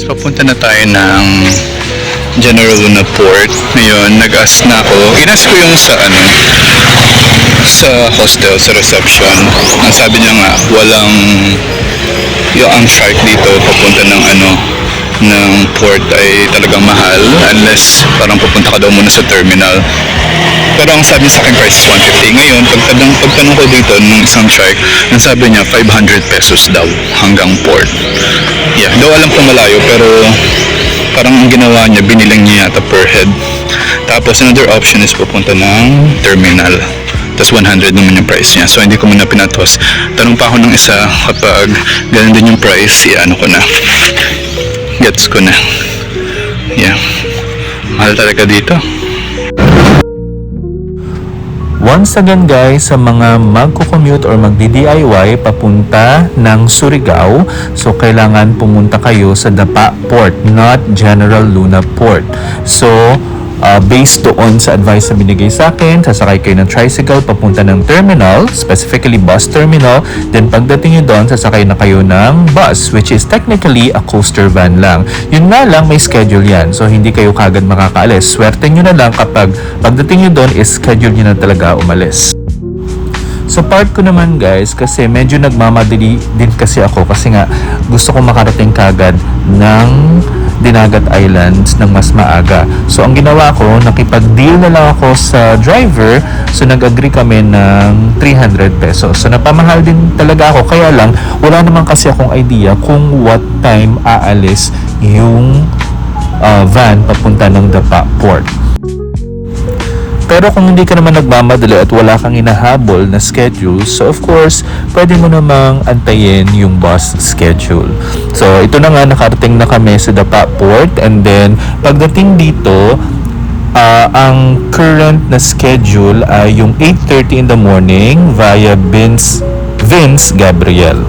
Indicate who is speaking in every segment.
Speaker 1: Papunta na tayo ng General Luna Port. Ngayon, nag-ask na ako. Inas ko yung sa hostel, sa reception. Ang sabi niya nga, walang yung flight dito papunta ng port ay talagang mahal unless parang pupunta ka daw muna sa terminal. Pero ang sabi sa akin price is 150. Ngayon, pagtanong ko dito nung isang shark, ang sabi niya 500 pesos daw hanggang port. Yeah, daw alam ko malayo pero parang ang ginawa niya, binilang niya yata per head. Tapos another option is pupunta ng terminal. Tapos 100 naman yung price niya. So hindi ko muna pinatos. Tanong pa ako ng isa, kapag ganun din yung price, ano ko na. Gets ko na. Yeah. Mahal talaga dito.
Speaker 2: Once again guys, sa mga magko-commute or magdi-DIY papunta ng Surigao, so kailangan pumunta kayo sa Dapa Port, not General Luna Port. So, based doon sa advice na binigay sa akin, sasakay kayo ng tricycle papunta ng terminal, specifically bus terminal. Then pagdating nyo doon, sasakay na kayo ng bus, which is technically a coaster van lang. Yun nga lang, may schedule yan. So hindi kayo kagad makakaalis. Swerte nyo na lang kapag pagdating nyo doon is schedule nyo na talaga umalis. So part ko naman guys, kasi medyo nagmamadali din kasi ako kasi nga gusto ko makarating kagad ng Dinagat Islands ng mas maaga. So ang ginawa ko, nakipag-deal na lang ako sa driver. So nag-agree kami ng 300 pesos. So napamahal din talaga ako. Kaya lang, wala naman kasi akong idea kung what time aalis yung van papunta ng Dapa Port. Pero kung hindi ka naman nagmamadali at wala kang hinahabol na schedule, so of course, pwede mo namang antayin yung bus schedule. So ito na nga, nakarating na kami sa Dapa Port, and then pagdating dito, ang current na schedule ay yung 8:30 in the morning via Vince Gabriel.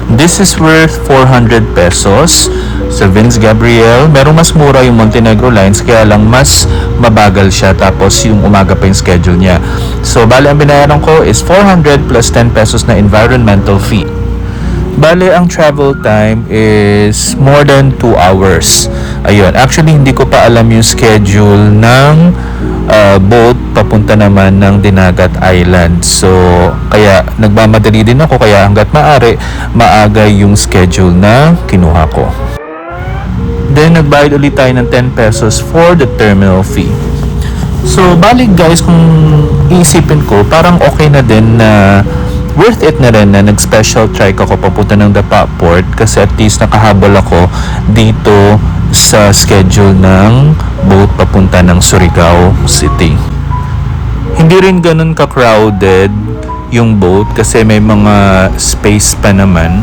Speaker 2: This is worth 400 pesos sa Vince Gabriel. Merong mas mura yung Montenegro Lines, kaya lang mas mabagal siya, tapos yung umaga pa yung schedule niya. So bale ang binayaran ko is 400 plus 10 pesos na environmental fee. Bale ang travel time is more than 2 hours. Ayun, actually hindi ko pa alam yung schedule ng boat papunta naman ng Dinagat Island. So kaya nagmamadali din ako, kaya hanggat maaga yung schedule na kinuha ko. Then nagbayad ulit tayo ng 10 pesos for the terminal fee. So balik guys, kung iisipin ko, parang okay na din na worth it na rin na nag-special trike ako papunta ng Dapa Port, kasi at least nakahabol ako dito sa schedule ng boat papunta ng Surigao City. Hindi rin ganun ka-crowded yung boat kasi may mga space pa naman.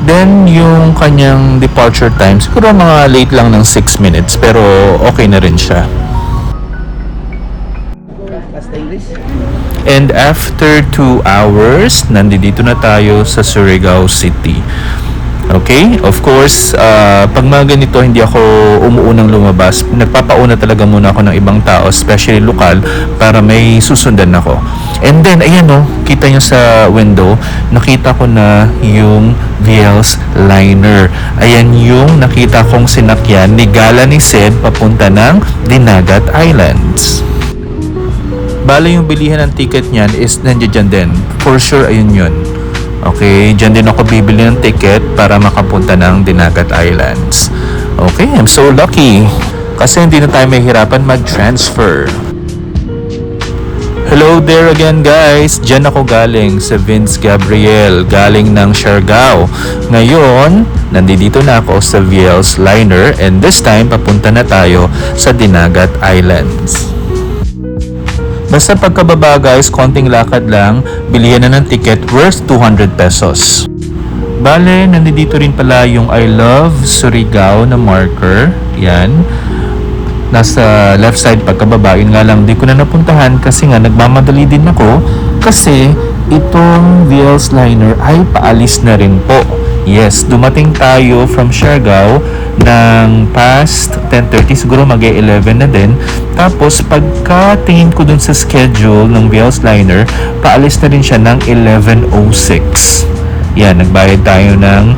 Speaker 2: Then yung kanyang departure time, siguro mga late lang ng 6 minutes, pero okay na rin siya. And after 2 hours, nandito na tayo sa Surigao City. Okay? Of course, pag mga ganito, hindi ako umuunang lumabas. Nagpapauna talaga muna ako ng ibang tao, especially lokal, para may susundan ako. And then, ayan o, kita nyo sa window, nakita ko na yung VL's liner. Ayan yung nakita kong sinakyan ni Gala ni Sed papunta ng Dinagat Islands. Bale yung bilihan ng ticket niyan is nandiyan din. For sure, ayun yun. Okay, dyan din ako bibili ng ticket para makapunta ng Dinagat Islands. Okay, I'm so lucky. Kasi hindi na tayo mahihirapan mag-transfer. Hello Hello there again guys! Diyan ako galing sa Vince Gabriel, galing ng Siargao. Ngayon, nandito na ako sa VL's Liner and this time papunta na tayo sa Dinagat Islands. Basta pagkababa guys, konting lakad lang, bilihan na ng ticket worth 200 pesos. Bale, nandito rin pala yung I Love Surigao na marker. Yan. Nasa left side pagkababa, yun nga lang di ko na napuntahan kasi nga nagmamadali din ako kasi itong VL's Liner ay paalis na rin po. Yes, dumating tayo from Siargao ng past 10:30, siguro mag-11 na din. Tapos pagkatingin ko dun sa schedule ng VL's Liner, paalis na rin siya ng 11:06. Yan, nagbayad tayo ng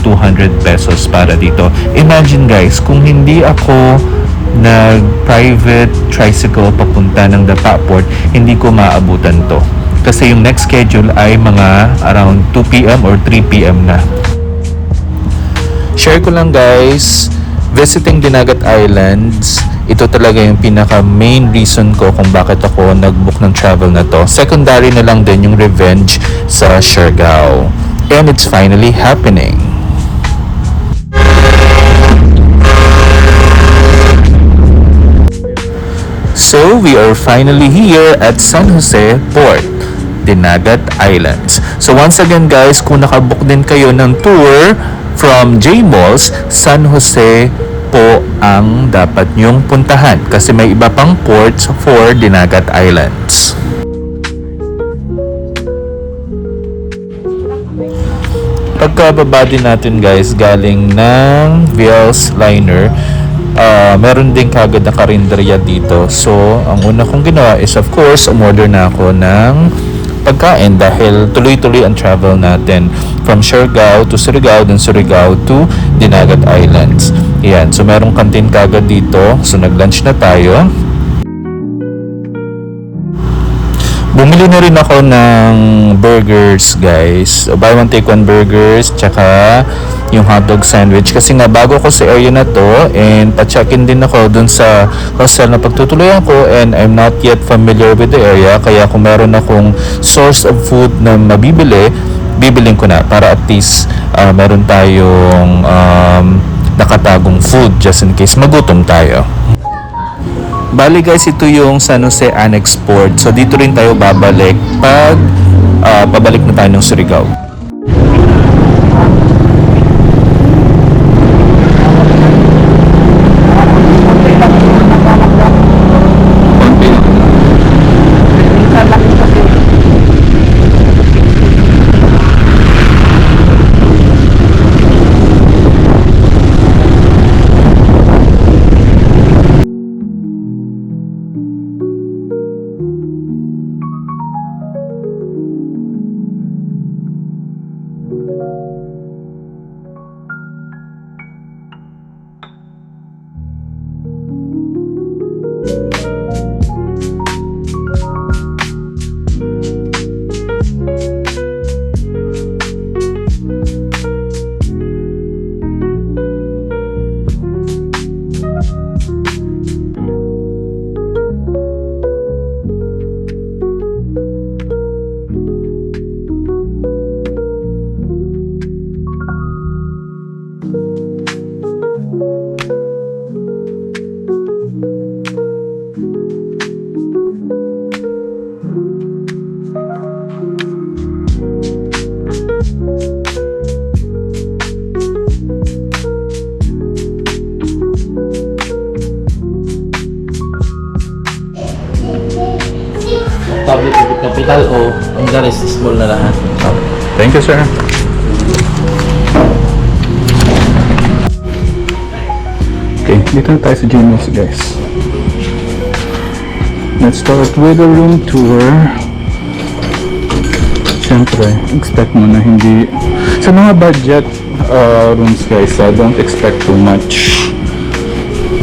Speaker 2: 200 pesos para dito. Imagine guys, kung hindi ako nag-private tricycle papunta ng Dapa Port, hindi ko maabutan to. Kasi yung next schedule ay mga around 2 p.m. or 3 p.m. na. Share ko lang guys, visiting Dinagat Islands, ito talaga yung pinaka main reason ko kung bakit ako nag-book ng travel na to. Secondary na lang din yung revenge sa Siargao. And it's finally happening. So, we are finally here at San Jose Port, Dinagat Islands. So, once again guys, kung nakabook din kayo ng tour from J-Malls, San Jose po ang dapat nyong puntahan kasi may iba pang ports for Dinagat Islands. Pagkababa din natin guys, galing ng VL's Liner, meron din kagad na karinderya dito. So, ang una kong ginawa is of course, umorder na ako ng pagkain dahil tuloy-tuloy ang travel natin from Siargao to Surigao, then Surigao to Dinagat Islands. Ayan, so merong kantin kagad dito. So, nag-lunch na tayo. Bumili na rin ako ng burgers guys. Buy one take one burgers, tsaka yung hotdog sandwich. Kasi nga bago ako sa area na to and pa-check-in din ako dun sa hostel na pagtutuloyan ko and I'm not yet familiar with the area. Kaya kung meron akong source of food na mabibili, bibiling ko na para at least meron tayong nakatagong food just in case magutom tayo. Bali guys, ito yung San Jose Annex Port. So dito rin tayo babalik pag pabalik na tayo ng Surigao.
Speaker 3: Public capital o ang the rest is small na lahat.
Speaker 2: Thank you sir. Okay, dito na tayo sa J-Malls guys. Let's start with the room tour. Siyempre, expect mo na hindi sa mga budget rooms guys, don't expect too much.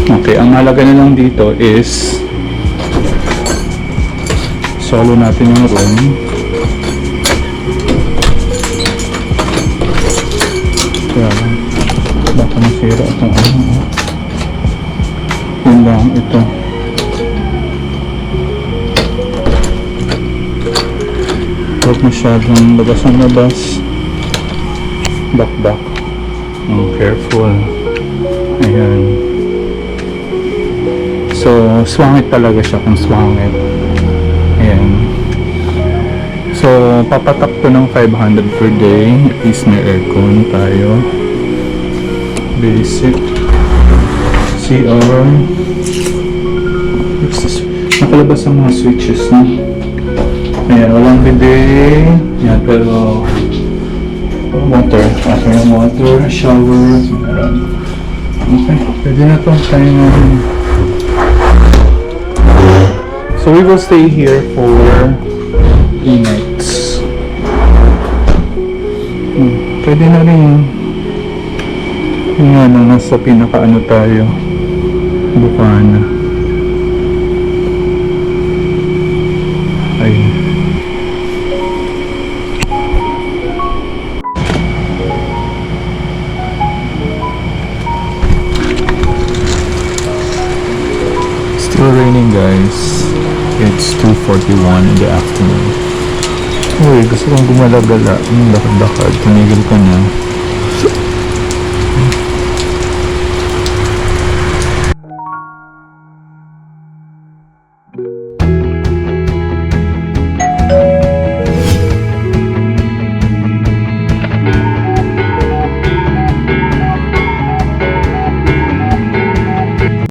Speaker 2: Okay, ang halaga na lang dito is solo natin yung room. Kaya lang, baka masira itong ano. Yun lang, ito.
Speaker 1: Huwag masyadong labas ng labas. Back. Oh, careful. Ayan. So, swangit talaga siya kung swangit. Ayan. So, papatak to ng 500 per day. At least may aircon tayo. Basic. CR. Nakalabas ang mga switches na. Ayan, walang bidet. Ayan, pero water. Shower. Meron. Okay, pwede na to. Tayo na. So we will stay here for 3 nights. Pwede na rin. Yung nga na nasa pinaka-ano tayo. Bukana. Ayun. Still raining, guys. It's 2:41 in the afternoon. Uy, gusto kong gumalagala. Lakad-lakad. Tumigil ka na.